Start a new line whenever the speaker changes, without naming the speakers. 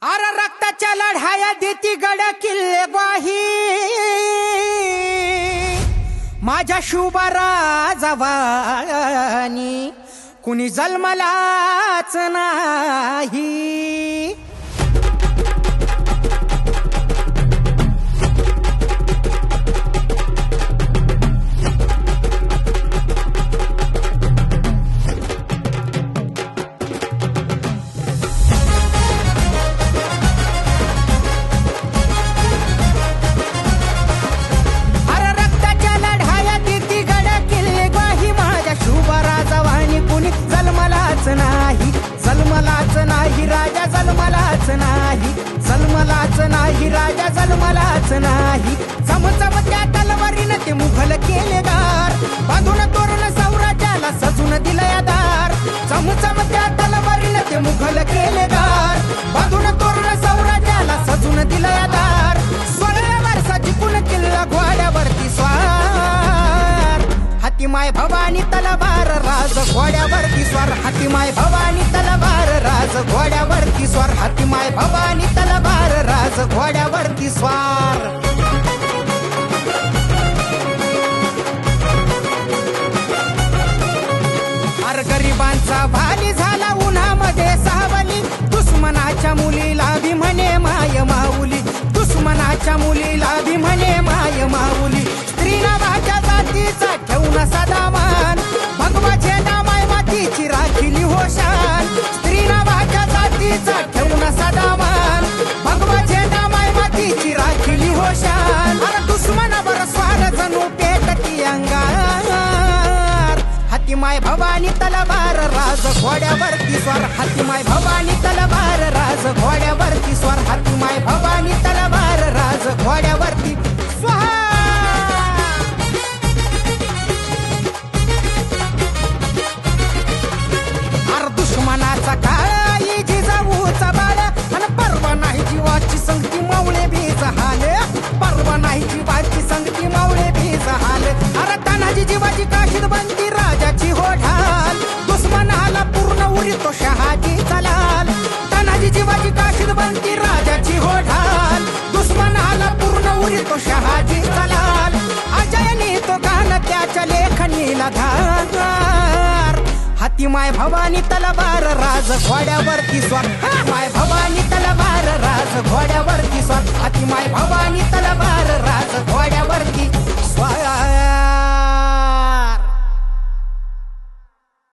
अरे रक्ताच्या लढाया देती गड किल्ले ग्वाही माझ्या शुभारा जवानी कुणी जन्मलाच नाही। नाही राजा जन्मलाच नाही। चमचम त्या तलवारीनं ते मुघल केले गार बांधून तोरण सौराज्याला सजून दिलंय दार। चमचम त्या तलवारीनं ते मुघल केले गार बांधून तोरण सौराज्याला सजून दिलंय दार। 16 वर्षाची कुण किल्ला घोड्यावरती स्वार हाती माय भवानी तलवार राज घोड्यावरती स्वार। हाती माय भवानी तलवार राज घोड्यावरती स्वार। हाती माय भवानी तलवार राज घोड्यावरती स्वार। अर गरिबांचा भाली झाला उन्हामध्ये सावली दुश्मनाच्या मुलीला भी म्हणे माय माऊली। दुश्मनाच्या मुलीला भी म्हणे माय माऊली। स्त्रीना भाच्या जातीचा ठेवून सदा मान भगवा झेंडा माय मातीची राखिली होशान। स्त्रीना भाच्या जातीचा ठेवून सदा मान भगवा झेंडा माय मातीची राखिली होशान। अरे दुश्मनावर स्वार जणू पेटती अंगार हाती माय भवानी तलवार राज घोड्यावरती स्वार। हाती माय भवानी तलवार राज घोड्यावरती स्वार। हाती माय भवानी तलवार राज घोड्यावरती स्वार। दुश्मनाचा काळ जिजाऊचा बाळ आणि परवा नाही जीवाची संगती मावळे बीज हाले। परवा नाही जीवाची संगती मावळे बीज हाले। अरे तानाजी जीवाची काशीद बनती राजाची हो ढाल दुश्मनाला पूर्ण उरी तो शहाजी चलाल। तानाजी जीवाची काशीद बनती राजाची हो ढाल दुश्मनाला पूर्ण उरी तो शहाजी चलाल। अजयनी तो गाणं त्याच्या लेखणीला धार हाती माय भवानी तलवार राज घोड्यावरती स्वार। माय भवानी तलवार राज घोड्यावरती स्वार। हाती माय भवानी तलवार राज घोड्यावरती स्वार।